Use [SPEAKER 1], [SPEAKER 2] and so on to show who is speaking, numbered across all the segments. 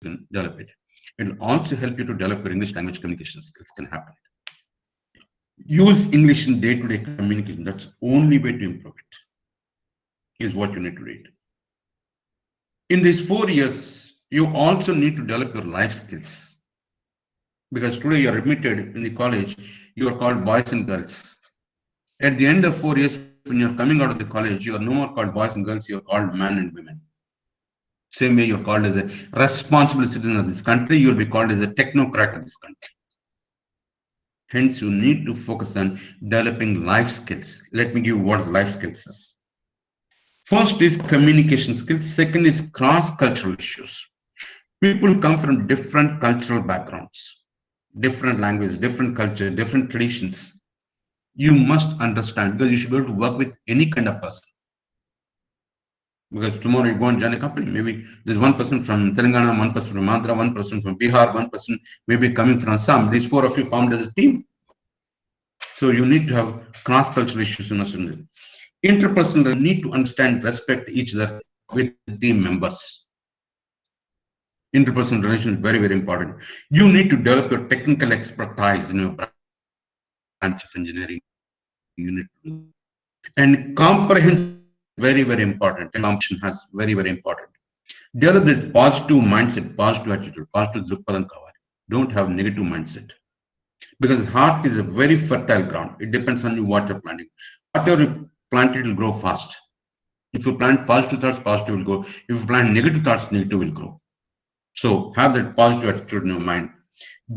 [SPEAKER 1] can develop it. It will also help you to develop your English language communication skills can happen. Use English in day-to-day communication. That's only way to improve it, is what you need to read. In these 4 years, you also need to develop your life skills. Because today you are admitted in the college, you are called boys and girls. At the end of 4 years, when you're coming out of the college, you are no more called boys and girls, you're called men and women. Same way you're called as a responsible citizen of this country, you'll be called as a technocrat of this country. Hence, you need to focus on developing life skills. Let me give you what life skills is. First is communication skills. Second is cross-cultural issues. People come from different cultural backgrounds, different languages, different culture, different traditions. You must understand because you should be able to work with any kind of person. Because tomorrow you go and join a company, maybe there's one person from Telangana, one person from Andhra, one person from Bihar, one person maybe coming from Assam. These four of you formed as a team. So you need to have cross-cultural issues in Australia. Interpersonal, you need to understand, respect each other with team members. Interpersonal relation is very, very important. You need to develop your technical expertise in your branch of engineering. You need to do that. And comprehension is very, very important. And comprehension has very, very important. Develop the positive mindset, positive attitude, positive drukpadam kavali. Don't have negative mindset. Because heart is a very fertile ground. It depends on you what you're planting. Whatever you plant, it will grow fast. If you plant positive thoughts, positive will grow. If you plant negative thoughts, negative will grow. So have that positive attitude in your mind.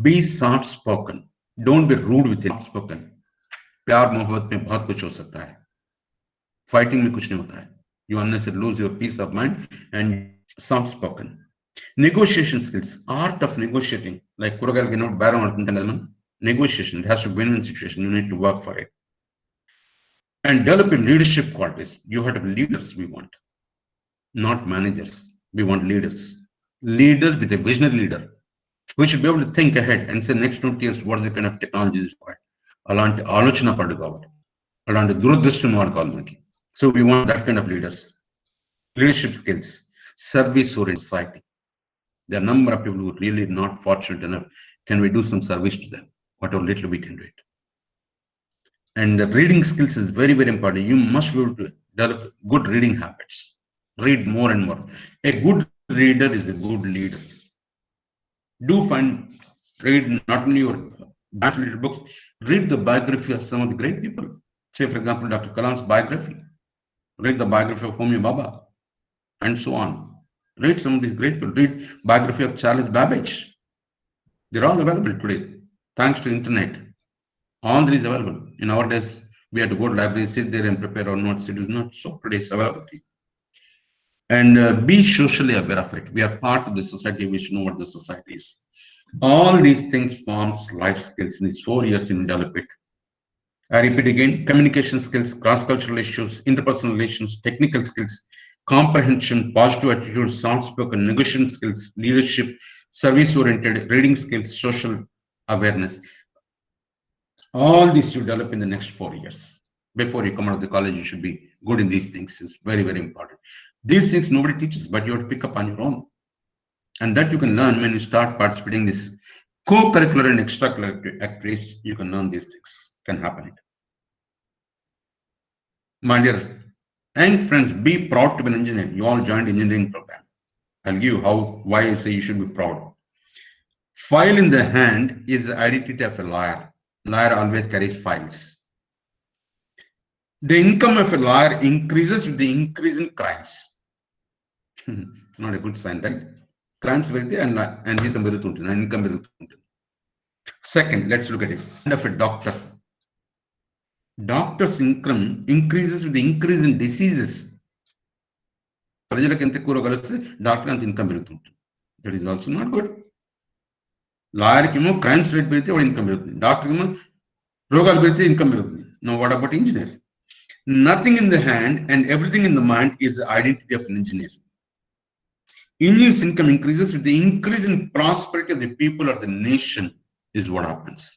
[SPEAKER 1] Be soft spoken. Don't be rude with it. Soft spoken. प्यार मोहब्बत में बहुत कुछ हो सकता है. Fighting में कुछ नहीं होता है. You unnecessarily lose your peace of mind and soft spoken. Negotiation skills, art of negotiating. Like కూరగాయలకి నోట్ బేరం ఆడుతుంటాం కదా మనం. Negotiation, it has to be win-win situation. You need to work for it. And developing leadership qualities. You have to be leaders we want. Not managers. We want leaders. Leaders with a visionary leader. We should be able to think ahead and say next 20 years what is the kind of technology is required. అలాంటి ఆలోచన పడు కావాలి, అలాంటి దురదృష్టం వాడుకోవాలి మనకి. So we want that kind of leaders. Leadership skills, service oriented society. There are a number of people who are really not fortunate enough. Can we do some service to them? Whatever little we can do it. And the reading skills is very, very important. You must be able to develop good reading habits. Read more and more. A good reader is a good leader. Do read not only your related books, read the biography of some of the great people. Say, for example, Dr. Kalam's biography. Read the biography of Homi Bhabha, and so on. Read some of these great people. Read biography of Charles Babbage. They're all available today, thanks to internet. All these available. In our days, we had to go to libraries, sit there and prepare our notes. It is not so. Today it's available. And be socially aware of it. We are part of the society. We should know what the society is. All these things forms life skills in these 4 years in develop it. I repeat again, communication skills, cross-cultural issues, interpersonal relations, technical skills, comprehension, positive attitude, soft-spoken, negotiation skills, leadership, service-oriented, reading skills, social awareness. All these you develop in the next 4 years. Before you come out of the college, you should be good in these things. It's very, very important. These things nobody teaches, but you have to pick up on your own. And that you can learn when you start participating in this co-curricular and extracurricular activities. You can learn these things. Can happen. My dear young friends, be proud to be an engineer. You all joined engineering program. I'll give you why I say you should be proud. File in the hand is the identity of a liar. Liar always carries files. The income of a liar increases with the increase in crimes. It's not a good sign, right? Crimes very and income very. Second, let's look at it. And of a doctor. Doctor's income increases with the increase in diseases. Doctor income. That is also not good. Lawyer crimes rate income. Doctor income. Now what about engineer? Nothing in the hand and everything in the mind is the identity of an engineer. Engineer's income increases with the increase in prosperity of the people or the nation is what happens.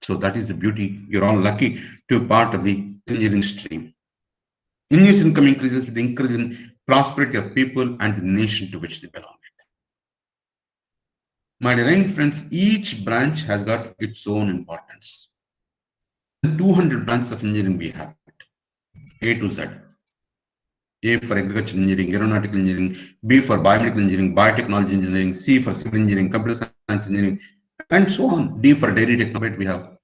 [SPEAKER 1] So that is the beauty. You're all lucky to be part of the engineering stream. Engineer's income increases with the increase in prosperity of people and the nation to which they belong. My dear young friends, each branch has got its own importance. More than 200 branches of engineering we have, A to Z. A for agricultural engineering, aeronautical engineering, B for biomedical engineering, biotechnology engineering, C for civil engineering, computer science engineering, and so on. D for dairy technology, we have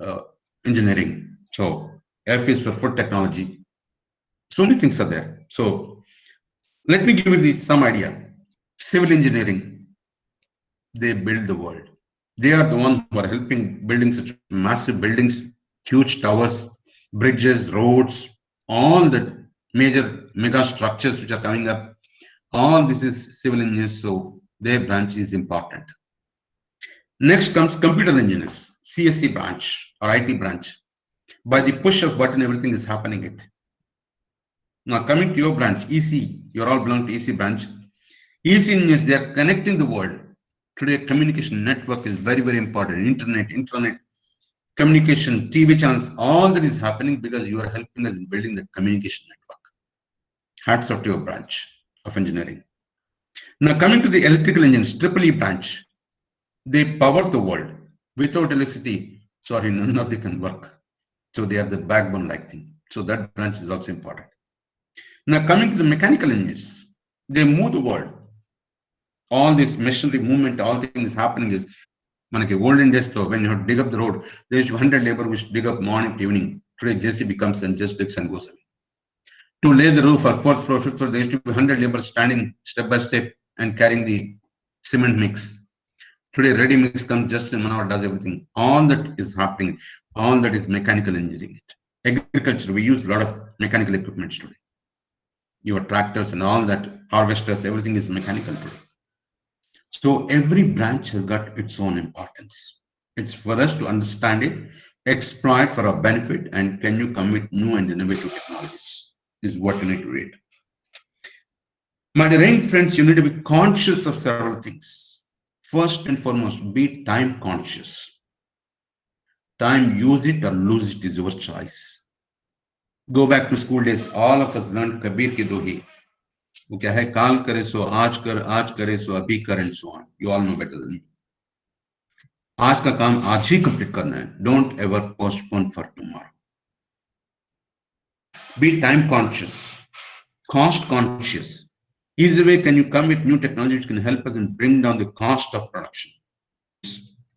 [SPEAKER 1] uh, engineering. So F is for food technology. So many things are there. So let me give you some idea. Civil engineering, they build the world. They are the ones who are helping building such massive buildings, huge towers, bridges, roads, all the major mega structures which are coming up. All this is civil engineers, so their branch is important. Next comes computer engineers, CSC branch or IT branch. By the push of button, everything is happening. It now coming to your branch, EC. You all belong to EC branch. EC engineers, they are connecting the world. Today, communication network is very, very important. Internet, communication, TV channels, all that is happening because you are helping us in building the communication network. Hats off to your branch of engineering. Now, coming to the electrical engines, Triple E branch, they power the world. Without electricity, sorry, none of them can work. So they are the backbone like thing. So that branch is also important. Now, coming to the mechanical engineers, they move the world. All this machinery movement, all things happening is manaki olden days though, when you have to dig up the road, there used to be 100 labor which dig up morning to evening. Today JCB comes and just digs and goes away. To lay the roof or fourth floor, fifth floor, there used to be 100 labor standing step by step and carrying the cement mix. Today ready mix comes just in 1 hour, does everything. All that is happening, all that is mechanical engineering. Agriculture, we use a lot of mechanical equipments today. Your tractors and all that, harvesters, everything is mechanical today. So every branch has got its own importance. It's for us to understand it, exploit for our benefit, and can you come with new and innovative technologies is what you need to read. My dear young friends, you need to be conscious of several things. First and foremost, be time conscious. Time, use it or lose it is your choice. Go back to school days, all of us learned Kabir ki dohi. वो क्या है काल करे सो आज करे सो अभी कर and so on you all know better than me आज का काम आज ही कंप्लीट करना है don't ever postpone for tomorrow be time conscious cost conscious easy way can you come with new technology which can help us and bring down the cost of production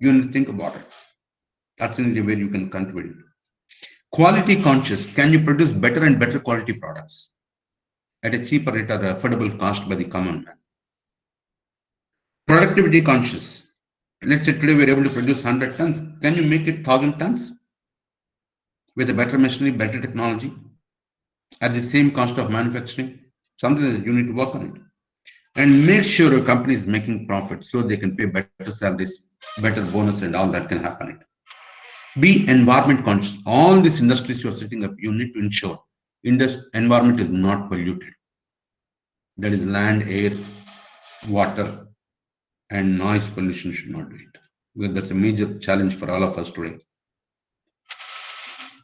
[SPEAKER 1] you need to think about it that's in the way you can contribute quality conscious can you produce better and better quality products at a cheaper rate or affordable cost by the common man productivity conscious. Let's say today we're able to produce 100 tons. Can you make it 1,000 tons with a better machinery, better technology at the same cost of manufacturing? Something that you need to work on it. And make sure your company is making profit so they can pay better salaries, better bonus, and all that can happen. Be environment conscious. All these industries you're setting up, you need to ensure environment is not polluted. That is land, air, water, and noise pollution should not do it. Because that's a major challenge for all of us today.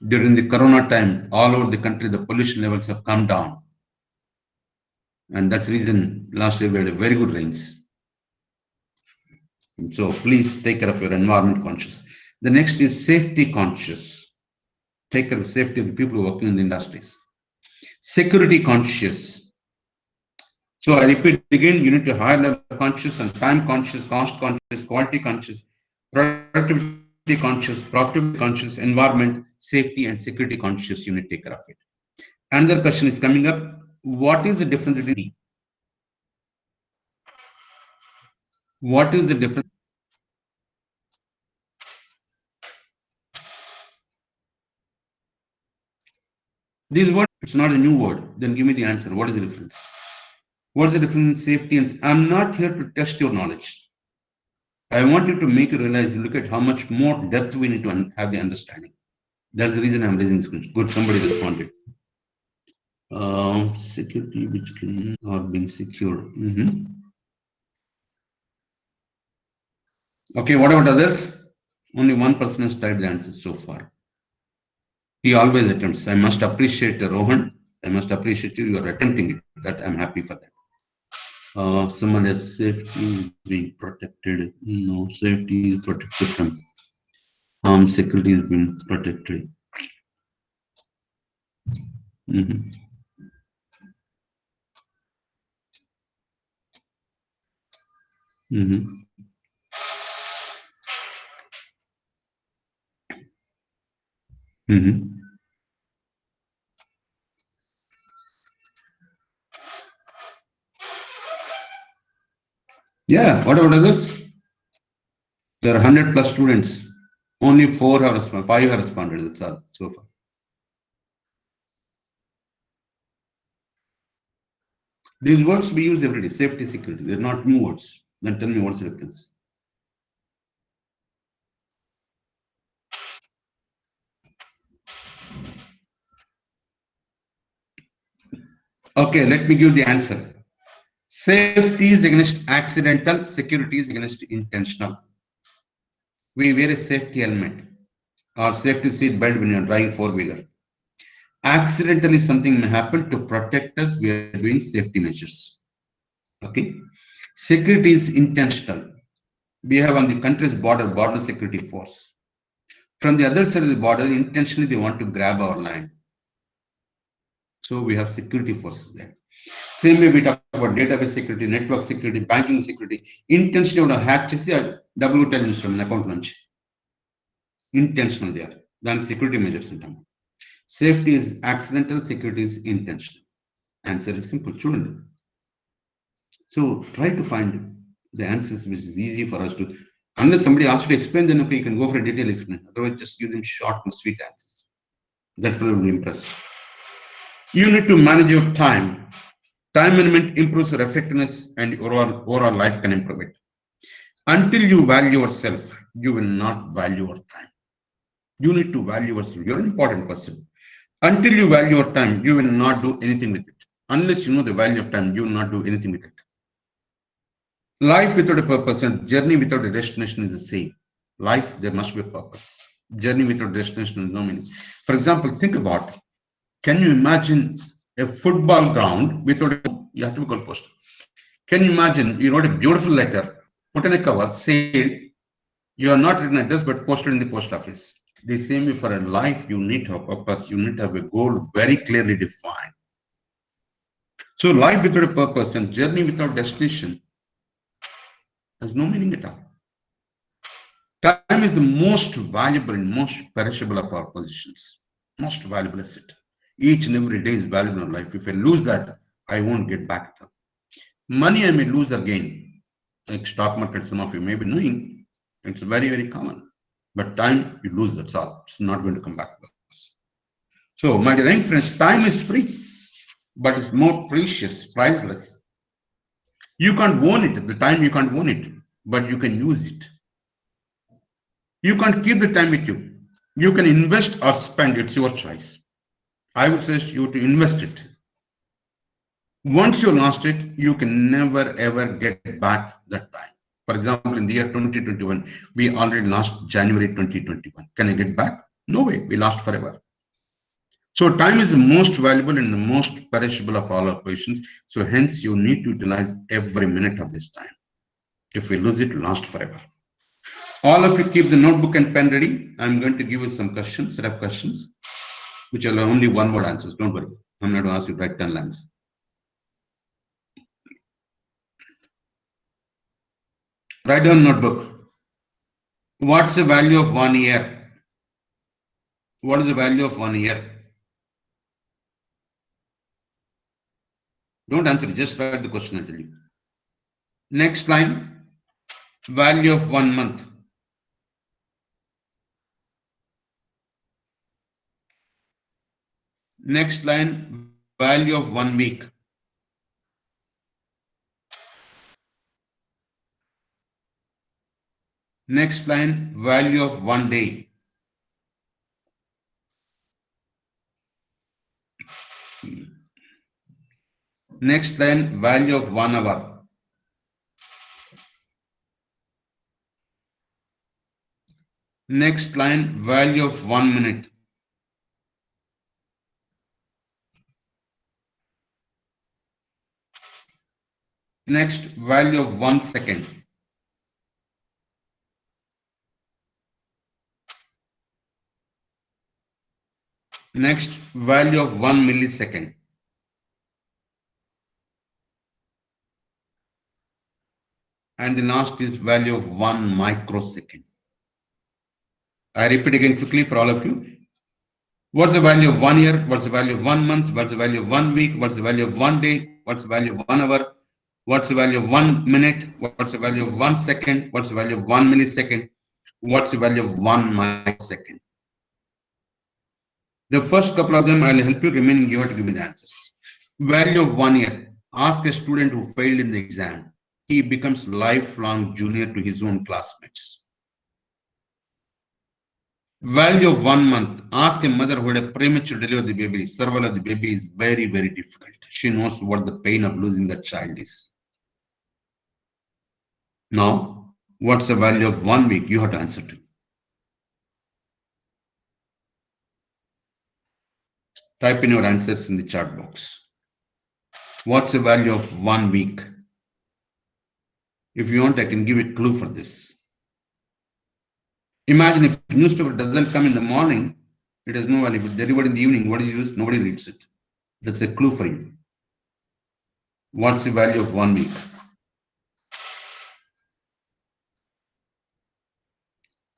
[SPEAKER 1] During the corona time, all over the country, the pollution levels have come down. And that's the reason last year we had a very good rains. So please take care of your environment conscious. The next is safety conscious. Take care of safety of the people working in the industries. Security conscious. So I repeat again, you need to higher level conscious and time conscious, cost conscious, quality conscious, productivity conscious, profitability conscious, environment, safety, and security conscious. You need to take care of it. Another question is coming up. What is the difference between what is the difference? This word, it's not a new word. Then give me the answer. What is the difference? What is the difference in safety and I'm not here to test your knowledge. I want you to make you realize, you look at how much more depth we need to have the understanding. That's the reason I'm raising this question. Good, somebody responded. Security which can or being secured. Okay, what about others? Only one person has typed the answer so far. He always attempts. I must appreciate Rohan. I must appreciate you. You are attempting it. That I'm happy for that. Someone has safety is being protected. No, safety is protected from harm. Security has been protected. Mhm. Mhm. Mhm. Yeah. What about others? There are 100 plus students. Only four have responded. Five have responded. That's all so far. These words we use every day. Safety, security. They're not new words. Then tell me what's the difference. Okay, let me give the answer. Safety is against accidental, security is against intentional. We wear a safety helmet or safety seat belt when you're driving four-wheeler. Accidentally, something may happen to protect us. We are doing safety measures. Okay. Security is intentional. We have on the country's border security force. From the other side of the border, intentionally they want to grab our land. So we have security forces there. Same way we talk about database security, network security, banking security. Intentionally want to hack చేసి డబ్బులు కొట్టేస్తాం account నుంచి. Intentional there. దాని security measures ఉంటాం. Safety is accidental, security is intentional. Answer is simple. చూడండి. So try to find the answers which is easy for us to. Unless somebody asks you to explain, then okay, you can go for a detailed explanation. Otherwise, just give them short and sweet answers. That will be impressed. You need to manage your time. Time management improves your effectiveness and your overall life can improve it. Until you value yourself, you will not value your time. You need to value yourself. You're an important person. Until you value your time, you will not do anything with it. Unless you know the value of time, you will not do anything with it. Life without a purpose and journey without a destination is the same. Life, there must be a purpose. Journey without destination is no meaning. For example, think about, can you imagine a football ground without a, you have to be goalpost. Can you imagine you wrote a beautiful letter, put in a cover, say you are not written address but posted in the post office. The same way for a life, you need to have a purpose, you need to have a goal very clearly defined. So life without a purpose and journey without destination has no meaning at all. Time is the most valuable and most perishable of our possessions. Most valuable asset. Each and every day is valuable in life. If I lose that, I won't get back to. Money I may lose or gain. Like stock market, some of you may be knowing, it's very, very common. But time, you lose, that's all. It's not going to come back to us. So, my dear young friends, time is free, but it's more precious, priceless. You can't own it. At the time, you can't own it, but you can use it. You can't keep the time with you. You can invest or spend, it's your choice. I would suggest you to invest it. Once you lost it, you can never ever get back that time. For example, in the year 2021, we already lost January 2021. Can I get back? No way. We lost forever. So time is the most valuable and the most perishable of all our possessions. So hence, you need to utilize every minute of this time. If we lose it, lost forever. All of you keep the notebook and pen ready. I'm going to give you some questions, set of questions, which are only one word answers. Don't worry. I'm not going to ask you to write 10 lines. Write down notebook. What's the value of 1 year? What is the value of 1 year? Don't answer it, just write the question, I tell you. Next line, value of 1 month. Next line, value of 1 week. Next line, value of 1 day. Next line, value of 1 hour. Next line, value of 1 minute. Next, value of 1 second. Next, value of 1 millisecond. And the last is value of 1 microsecond. I repeat again quickly for all of you. What's the value of 1 year? What's the value of 1 month? What's the value of 1 week? What's the value of 1 day? What's the value of 1 hour? What's the value of 1 minute? What's the value of 1 second? What's the value of 1 millisecond? What's the value of 1 microsecond? The first couple of them I'll help you, remaining you have to give me the answers. Value of 1 year. Ask a student who failed in the exam. He becomes lifelong junior to his own classmates. Value of 1 month. Ask a mother who had a premature delivery of the baby. Survival of the baby is very, very difficult. She knows what the pain of losing that child is. Now, what's the value of 1 week? You have to answer to. Type in your answers in the chat box. What's the value of 1 week? If you want, I can give a clue for this. Imagine if newspaper doesn't come in the morning, it has no value. If it's delivered in the evening, what is used? Nobody reads it. That's a clue for you. What's the value of 1 week?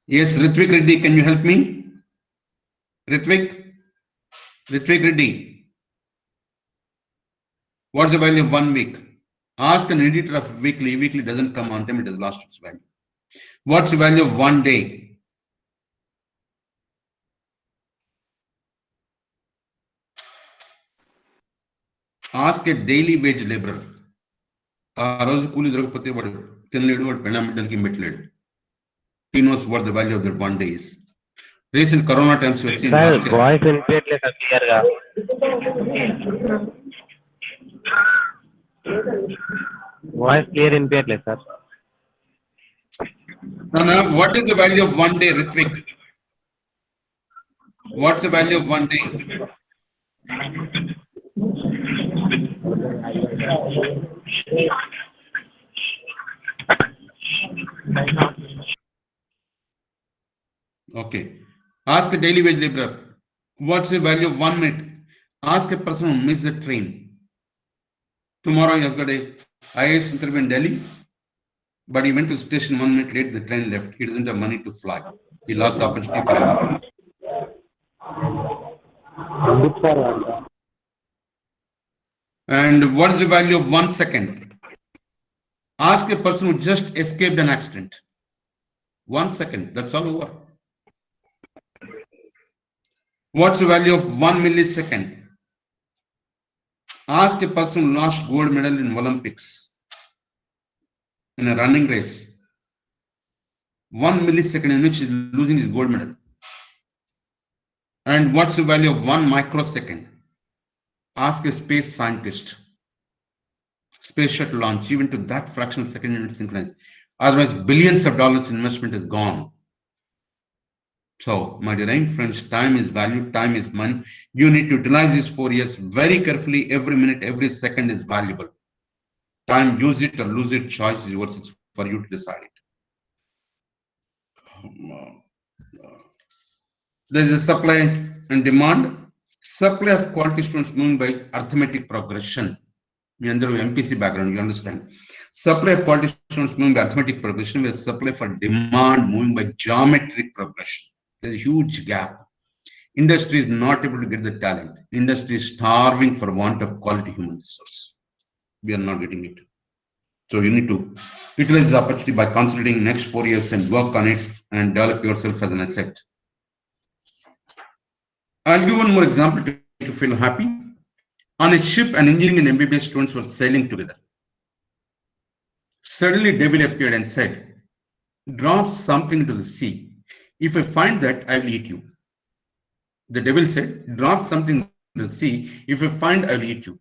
[SPEAKER 1] Yes, Ritvik Reddy, can you help me? Ritvik Reddy. What's the value of 1 week? Ask an editor of weekly. Weekly doesn't come on time, it has lost its value. What's the value of 1 day? Ask a daily wage laborer. He knows what the value of that 1 day is. Recent Corona times we have seen last year.
[SPEAKER 2] Voice clear ga. Voice clear sir.
[SPEAKER 1] Nana, what is the value of 1 day, Ritvik? What's the value of 1 day? Okay. Ask a daily wage laborer. What's the value of 1 minute? Ask a person who missed the train. Tomorrow he has got a IAS interview in Delhi, but he went to station 1 minute late, the train left. He doesn't have money to fly. He lost the opportunity forever. And what is the value of 1 second? Ask a person who just escaped an accident. 1 second, that's all over. What's the value of 1 millisecond? Ask a person who lost gold medal in Olympics in a running race. 1 millisecond in which he is losing his gold medal. And what's the value of 1 microsecond? Ask a space scientist. Space shuttle launch, even to that fraction of second unit synchronized. Otherwise, billions of dollars investment is gone. So, my dear friends, time is value, time is money. You need to utilize these 4 years very carefully. Every minute, every second is valuable. Time, use it or lose it, choice is yours. It's for you to decide it. There is a supply and demand. Supply of quality students moving by arithmetic progression. You under MPC background, you understand. Supply of quality students moving by arithmetic progression, where supply for demand moving by geometric progression. There's a huge gap. Industry is not able to get the talent. Industry is starving for want of quality human resource. We are not getting it. So you need to utilize the opportunity by concentrating next 4 years and work on it and develop yourself as an asset. I'll give one more example to make you feel happy. On a ship, an engineering and MBBS students were sailing together. Suddenly, devil appeared and said, "Drop something into the sea. If I find that, I will eat you." The devil said, "Drop something into the sea. If I find, I will eat you."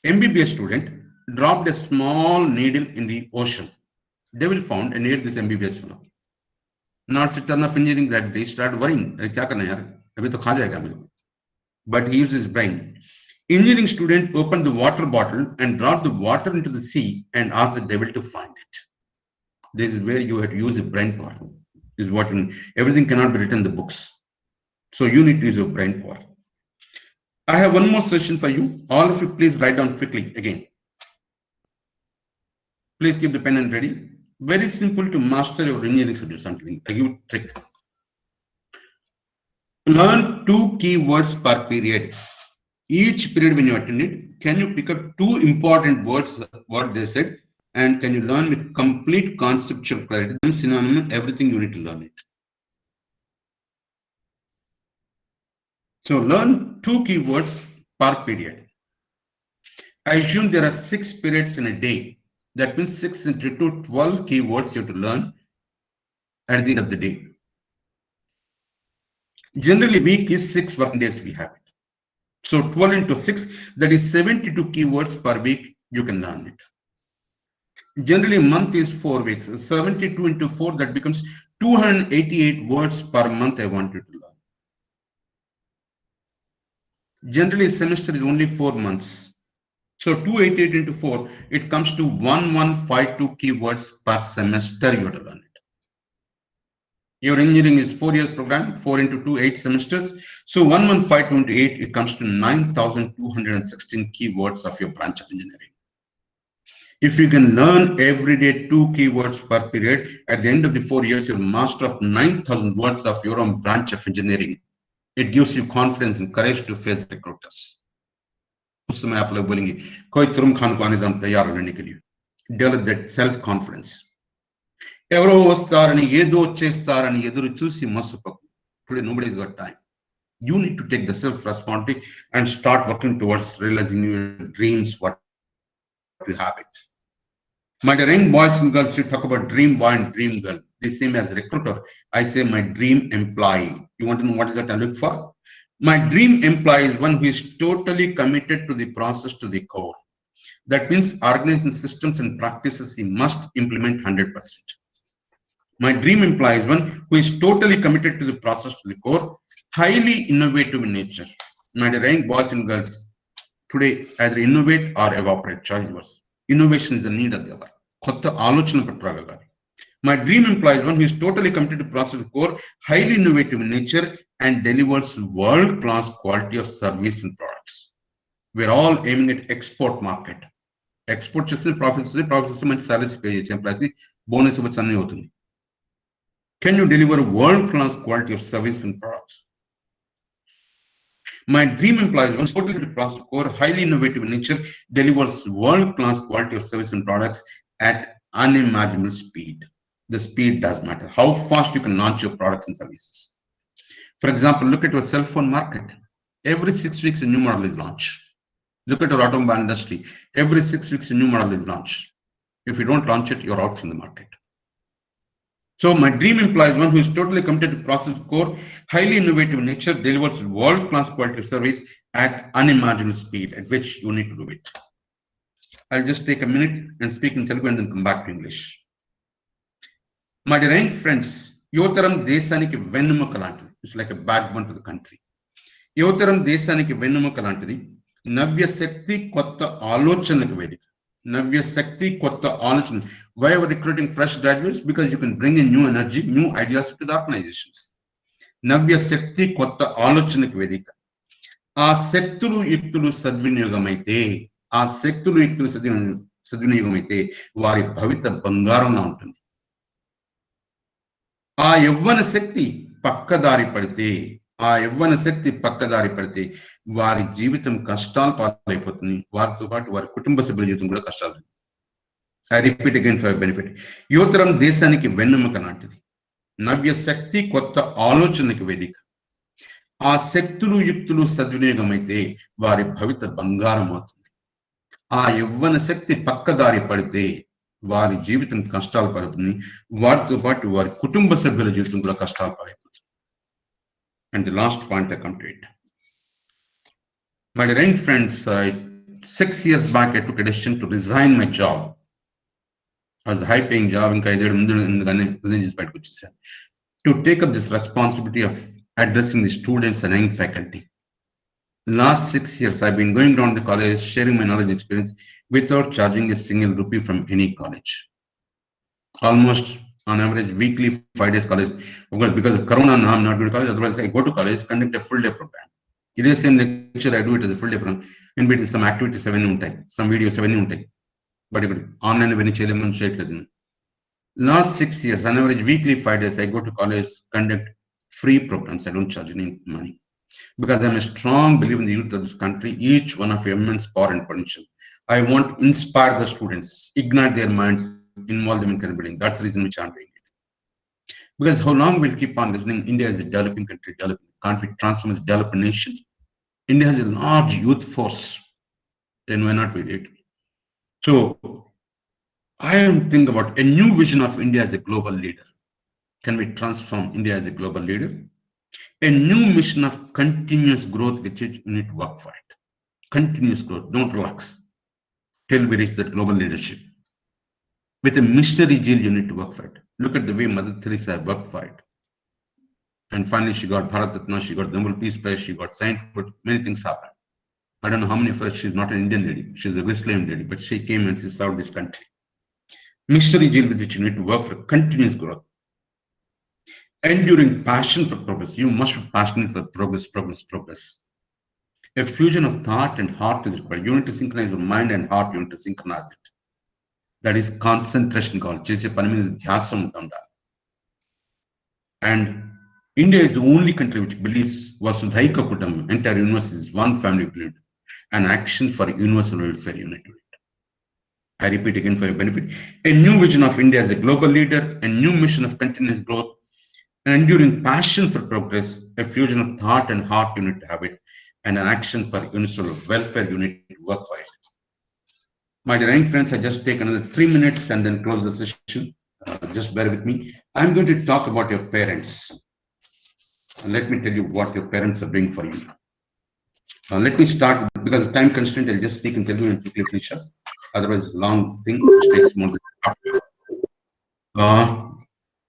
[SPEAKER 1] MBBS student dropped a small needle in the ocean. Devil found and ate this MBBS fellow. Not a ton of engineering grad, they started worrying. But he used his brain. Engineering student opened the water bottle and dropped the water into the sea and asked the devil to find it. This is where you have to use the brain power. This is what everything cannot be written in the books. So you need to use your brain power. I have one more session for you. All of you, please write down quickly again. Please keep the pen and ready. Very simple to master your engineering subject. Something I give you a trick. Learn 2 keywords per period. Each period when you attend it, can you pick up 2 important words, what they said, and can you learn with complete conceptual clarity, synonym, everything you need to learn it. So learn 2 keywords per period. I assume there are 6 periods in a day. That means 6 into 2, 12 keywords you have to learn at the end of the day. Generally, week is 6 working days we have it. So 12 into 6, that is 72 keywords per week, you can learn it. Generally, a month is 4 weeks. 72 into 4, that becomes 288 words per month I want you to learn. Generally, a semester is only 4 months. So 288 into 4, it comes to 1152 keywords per semester you have to learn it. Your engineering is 4 years program, 4 into 2, 8 semesters. So 1152 into 8, it comes to 9,216 keywords of your branch of engineering. If you can learn every day 2 keywords per period, at the end of the 4 years, you're master of 9,000 words of your own branch of engineering. It gives you confidence and courage to face recruiters. उसमें आप लोग बोलेंगे कोई तुरम खान को आने दम तैयार रहने के लिए. Develop that self-confidence. ఎవరో వస్తారని ఏదో చేస్తారని ఎదురు చూసి మోసపోకు. Today nobody's got time. You need to take the self-responsibility and start working towards realizing your dreams, what you have it. My dear young boys and girls, you talk about dream boy and dream girl. The same as recruiter. I say my dream employee. You want to know what is that I look for? My dream employee is one who is totally committed to the process to the core. That means organizing systems and practices he must implement 100%. My dream employee is one who is totally committed to the process to the core, highly innovative in nature. My dear young boys and girls, today either innovate or evaporate, choice yours. Innovation is the need of the hour. కొత్త ఆలోచన పట్టురాగలగాలి. My dream employee is one who is totally committed to process core, highly innovative in nature, and delivers world-class quality of service and products. We're all aiming at export market. Export చేస్తే profits వస్తే మంచి salaries pay చేయొచ్చు employees కి, bonus ఇవ్వచ్చు, అన్నీ అవుతుంది. Can you deliver world-class quality of service and products? My dream employee is one totally committed to process core, highly innovative in nature, delivers world-class quality of service and products at unimaginable speed. The speed does matter. How fast you can launch your products and services. For example, look at your cell phone market. Every 6 weeks, a new model is launched. Look at your automobile industry. Every 6 weeks, a new model is launched. If you don't launch it, you're out from the market. So my dream employee is one who is totally committed to process core, highly innovative in nature, delivers world-class quality of service at unimaginable speed at which you need to do it. I'll just take a minute and speak in Telugu and then come back to English. My dear young friends, యువతరం దేశానికి వెన్నెముక లాంటిది. It's like a backbone to the country. యువతరం దేశానికి వెన్నెముక లాంటిది. నవ్య శక్తి కొత్త ఆలోచనలకు వేదిక. Navya Shakti Kotta Aalochana. Why are we recruiting fresh graduates? Because you can bring in new energy, new ideas to the organizations. Navya Shakti Kotta Aalochanaku Vedika. ఆ శక్తులు యుక్తులు సద్వినియోగమైతే, ఆ శక్తులు యుక్తులు సద్వినియోగమైతే వారి భవిత బంగారంగా ఉంటుంది. ఆ యవ్వన శక్తి పక్కదారి పడితే, వారి జీవితం కష్టాలు పాలైపోతుంది. వారితో పాటు వారి కుటుంబ సభ్యుల జీవితం కూడా కష్టాలు. I repeat again for benefit. యువతరం దేశానికి వెన్నెముక లాంటిది. నవ్య శక్తి కొత్త ఆలోచనకి వేదిక. ఆ శక్తులు యుక్తులు సద్వినియోగమైతే వారి భవిత బంగారం అవుతుంది. ఆ యవ్వన శక్తి పక్కదారి పడితే వారి జీవితం కష్టాలు పడుతుంది. వారితో పాటు వారి కుటుంబ సభ్యుల జీవితం కూడా కష్టాలు పాలైపోతుంది. And the last point I come to it. My dear young friends, 6 years back I took a decision to resign my job. I was a high-paying job, ఇంకా 5 ముందు రిజైన్ చేసి బయటకు వచ్చేసాను. To take up this responsibility of addressing the students and young faculty. Last 6 years I've been going around the college, sharing my knowledge and experience without charging a single rupee from any college. Almost On average, weekly 5 days college. Because of Corona, now I'm not going to college. Otherwise, I go to college, conduct a full day program. It is same lecture, I do it as a full day program. In between, some activities 7 some videos 7 but online when you last 6 years, on average, weekly 5 days, I go to college, conduct free programs. I don't charge any money because I'm a strong believer in the youth of this country. Each one of immense power and potential. I want to inspire the students, ignite their minds, involve them in career building. That's the reason which I'm doing it. Because how long we'll keep on listening? India is a developing country, developing country, transform as a developing nation. India has a large youth force. Then why not we do it? So I am thinking about a new vision of India as a global leader. Can we transform India as a global leader? A new mission of continuous growth, which you need to work for it. Continuous growth, don't relax till we reach that global leadership. With a missionary zeal, you need to work for it. Look at the way Mother Teresa worked for it. And finally, she got Bharat Ratna, she got the Nobel Peace Prize, she got sainthood. Many things happened. I don't know how many of her, she's not an Indian lady, she's a Wesleyan lady, but she came and she served this country. Missionary zeal with which you need to work for continuous growth. Enduring passion for progress. You must be passionate for progress. A fusion of thought and heart is required. You need to synchronize your mind and heart, you need to synchronize it. That is concentration called. And India is the only country which believes Vasudhaika Kutam, entire universe is one family unit, an action for universal welfare unit. I repeat again for your benefit. A new vision of India as a global leader, a new mission of continuous growth, an enduring passion for progress, a fusion of thought and heart you need to have it, and an action for universal welfare you need to work for it. My dear young friends, I just take another 3 minutes and then close the session. Just bear with me. I'm going to talk about your parents. Let me tell you what your parents are doing for you. Let me start because of time constraint. I'll just speak in Telugu and quickly finish up. Otherwise, it's a long thing which takes more than half.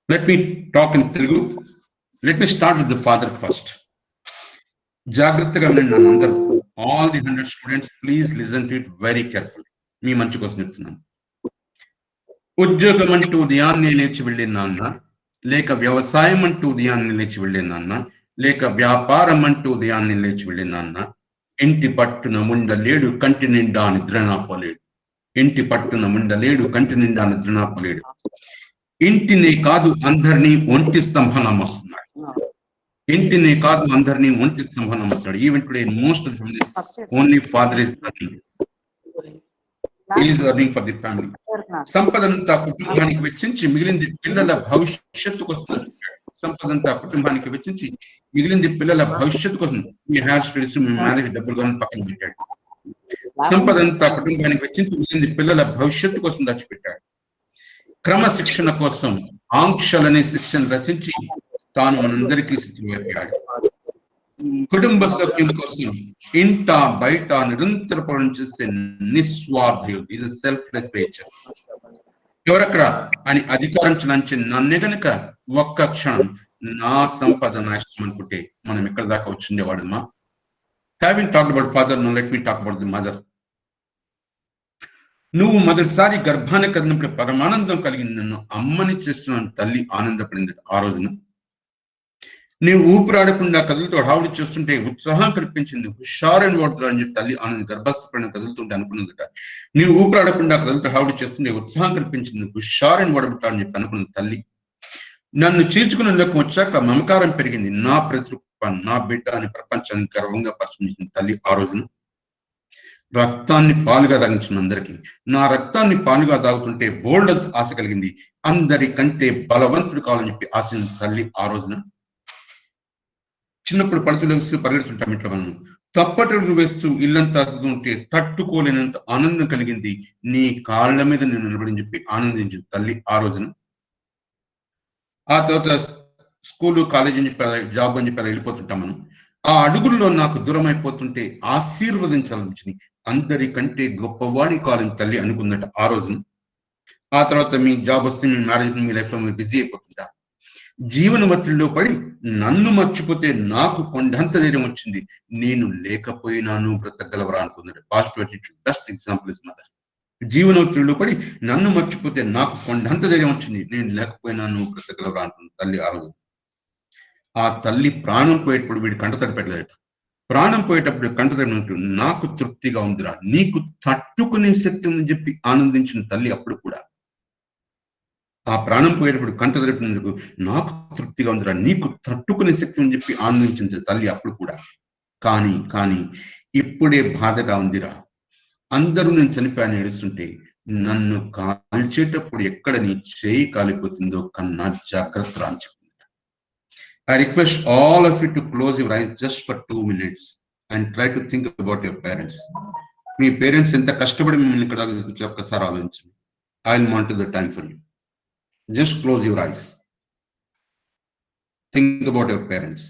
[SPEAKER 1] Let me talk in Telugu. Let me start with the father first. Jagrattaga viనండి all the 100 students, please listen to it very carefully. మీ మంచి కోసం చెప్తున్నాను. ఉద్యోగం అంటూ ఉదయాన్నే లేచి వెళ్ళే నాన్న, లేక వ్యవసాయం అంటూ ఉదయాన్నే లేచి వెళ్ళే నాన్న, లేక వ్యాపారం అంటూ ఉదయాన్నే లేచి వెళ్ళే నాన్న, ఇంటి పట్టున ముండలేడు కంటి నిండా నిద్రనాపలేడు. ఇంటి పట్టున ముండలేడు కంటి నిండా నిద్రనాపలేడు. ఇంటినే కాదు అందరినీ ఒంటి స్తంభనం వస్తున్నాడు. ఇంటినే కాదు అందరినీ ఒంటి స్తంభనం వస్తాడు. Even today most of families only father is earning. He is earning for the family. సంపదంతా కుటుంబానికి వెచ్చించి మిగిలింది పిల్లల భవిష్యత్తు కోసం. సంపదంతా కుటుంబానికి వెచ్చించి మిగిలింది పిల్లల భవిష్యత్తు కోసం. మీ హైర్ స్టడీస్, మీ మ్యారేజ్ డబ్బులు కానీ పక్కన పెట్టాడు. సంపదంతా కుటుంబానికి వెచ్చించి మిగిలింది పిల్లల భవిష్యత్తు కోసం దాచిపెట్టాడు. క్రమశిక్షణ కోసం ఆంక్షలనే శిక్షణ రచించి తాను మనందరికీ శిక్షించాడు. కుటుంబ సౌఖ్యం కోసం ఇంట బయట నిరంతర పనులు చేసే నిస్వార్థయుడు. Is a selfless nature. ఎవరక్కడ అని అధికారం చలాంచి నన్నే గనుక ఒక్క క్షణం నా సంపద నాశనం అనుకుంటే మనం ఎక్కడ దాకా వచ్చిండేవాడమ్మా. Having talked about father, now let me talk about the mother. నువ్వు మొదటిసారి గర్భాన్ని కదిలినప్పుడు పరమానందం కలిగింది. నన్ను అమ్మని చేస్తున్నాను తల్లి ఆనందపడింది. ఆ రోజున నీవు ఊపిరాడకుండా కదులుతూ హడావుడి చేస్తుంటే ఉత్సాహం కల్పించింది. హుషారని వాడుతున్నా అని చెప్పి తల్లి ఆనంద గర్భస్థపడిన కదులుతుంటే అనుకున్నదట. నీవు ఊపిరాడకుండా కదులుతూ హడావుడి చేస్తుంటే ఉత్సాహం కల్పించింది. హుషారని వాడుతాడని చెప్పి అనుకున్న తల్లి నన్ను చీల్చుకునేందుకు వచ్చాక మమకారం పెరిగింది. నా ప్రతిరూప, నా బిడ్డ అని ప్రపంచాన్ని గర్వంగా పరిశీలించిన తల్లి ఆ రోజున రక్తాన్ని పాలుగా తాగించిన అందరికీ నా రక్తాన్ని పాలుగా తాగుతుంటే బోల్డ్ ఆశ కలిగింది. అందరికంటే బలవంతుడు కావాలని చెప్పి ఆశించిన తల్లి ఆ రోజున చిన్నప్పుడు పడుతులు వేస్తూ పరిగెడుతుంటాం ఇంట్లో మనం. తప్పటడుగులు వేస్తూ ఇల్లంతా ఉంటే తట్టుకోలేనంత ఆనందం కలిగింది. నీ కాళ్ళ మీద నేను నిలబడి చెప్పి ఆనందించిన తల్లి ఆ రోజున. ఆ తర్వాత స్కూలు, కాలేజీ అని చెప్పి, జాబ్ అని చెప్పి వెళ్ళిపోతుంటాం మనం. ఆ అడుగుల్లో నాకు దూరం అయిపోతుంటే ఆశీర్వదించాలనిపించింది. అందరికంటే గొప్పవాడి కాలని తల్లి అనుకుందట ఆ రోజున. ఆ తర్వాత మీ జాబ్ వస్తే, మీ మ్యారేజ్, మీ లైఫ్ లో మీరు బిజీ అయిపోతుంటారు. జీవన ఒత్తిడిలో పడి నన్ను మర్చిపోతే నాకు కొండంత ధైర్యం వచ్చింది. నేను లేకపోయినాను బ్రతకగలవరా అనుకున్నాడు. Positive attitude. Best example is mother. జీవనోత్సవంలో పడి నన్ను మర్చిపోతే నాకు కొండంత ధైర్యం వచ్చింది, నేను లేకపోయినా నువ్వు బ్రతకగలవరా అంటుంది తల్లి ఆ రోజు. ఆ తల్లి ప్రాణం పోయేటప్పుడు వీడి కంటతడి పెట్టలేదట. ప్రాణం పోయేటప్పుడు కంటతడి, నాకు తృప్తిగా ఉందిరా, నీకు తట్టుకునే శక్తి ఉందని చెప్పి ఆనందించిన తల్లి అప్పుడు కూడా. ఆ ప్రాణం పోయేటప్పుడు కంట తడిపినందుకు నాకు తృప్తిగా ఉందిరా, నీకు తట్టుకునే శక్తి అని చెప్పి ఆనందించింది తల్లి అప్పుడు కూడా. కానీ ఇప్పుడే బాధగా ఉందిరా, అందరూ నేను చనిపోయాను ఏడుస్తుంటే నన్ను కాల్చేటప్పుడు ఎక్కడ నీ చేయి కాలిపోతుందో కన్నా జాగ్రత్త అని చెప్పింది. I request all of you to close your eyes just for 2 minutes and try to think about your parents. Me parents ఎంత కష్టపడి మిమ్మల్ని ఇక్కడ ఒక్కసారి ఆలోచించండి. I will monitor the time for you. Just close your eyes. Think about your parents.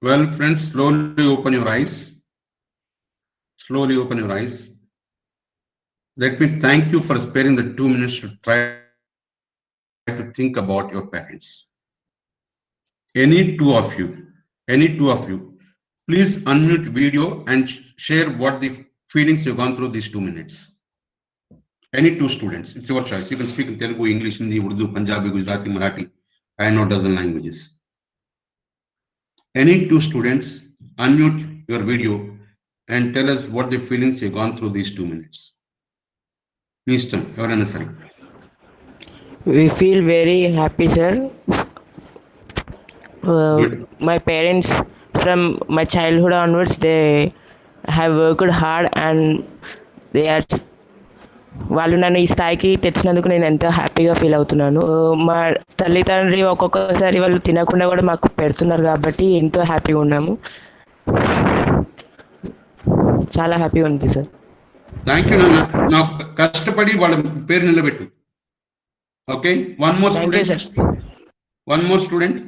[SPEAKER 1] Well, friends, slowly open your eyes. Slowly open your eyes. Let me thank you for sparing the 2 minutes to try to think about your parents. Any two of you, please unmute video and share what the feelings you've gone through these 2 minutes. Any two students, it's your choice. You can speak in Telugu, English, Hindi, Urdu, Punjabi, Gujarati, Marathi. I know dozen languages. Any two students, unmute your video and tell us what the feelings you've gone through these 2 minutes. Nistam, ఎవరైనా సరే.
[SPEAKER 3] We feel very happy, sir.
[SPEAKER 1] Good.
[SPEAKER 3] My parents, from my childhood onwards, they have worked hard and they are వాళ్ళు నన్ను ఈ స్థాయికి తెచ్చినందుకు నేను ఎంతో హ్యాపీగా feel అవుతున్నాను. మా తల్లిదండ్రి ఒక్కొక్కసారి వాళ్ళు తినకుండా కూడా మాకు పెడుతున్నారు కాబట్టి ఎంతో హ్యాపీగా ఉన్నాము. చాలా హ్యాపీగా ఉంది సార్.
[SPEAKER 1] థ్యాంక్ యూ నాన్న, నాకు కష్టపడి వాళ్ళ పేరు నిలబెట్టు. Okay, one more student. One more student.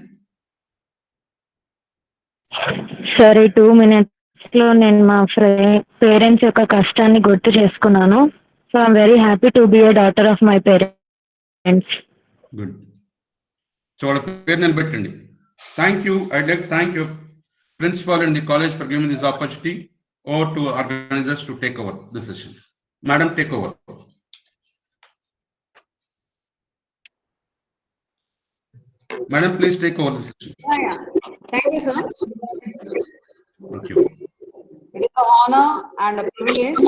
[SPEAKER 4] Sir, ఈ 2 minutes లో నేను మా పేరెంట్స్ యొక్క కష్టాన్ని గుర్తు చేసుకున్నాను. So I'm very happy to be a daughter of my parents.
[SPEAKER 1] Good. So వాళ్ళ పేరు నిలబెట్టండి. Thank you. I like thank you principal and the college for giving this opportunity. Over to organizers to take over the session. Madam, take over. Madam, please take over the session.
[SPEAKER 5] Yeah. Thank you, sir.
[SPEAKER 1] Thank you.
[SPEAKER 5] It is an honor and a privilege,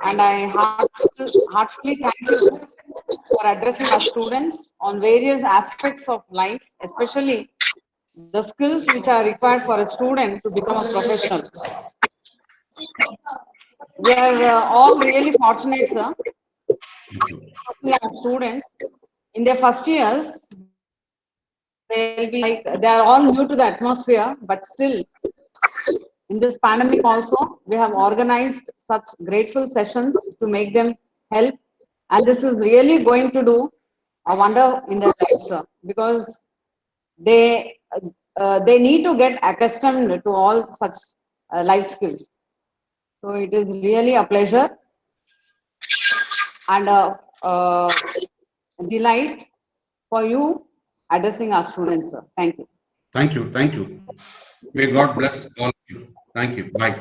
[SPEAKER 5] and I heartfully thank you for addressing our students on various aspects of life, especially the skills which are required for a student to become a professional. We are all really fortunate, sir. Our students in their first years, they'll be like, they are all new to the atmosphere, but still in this pandemic also, we have organized such grateful sessions to make them help, and this is really going to do a wonder in their lives, sir, because they need to get accustomed to all such life skills. So it is really a pleasure and a delight for you addressing our students, sir. Thank you.
[SPEAKER 1] Thank you. Thank you. May God bless all of you. Thank you. Bye.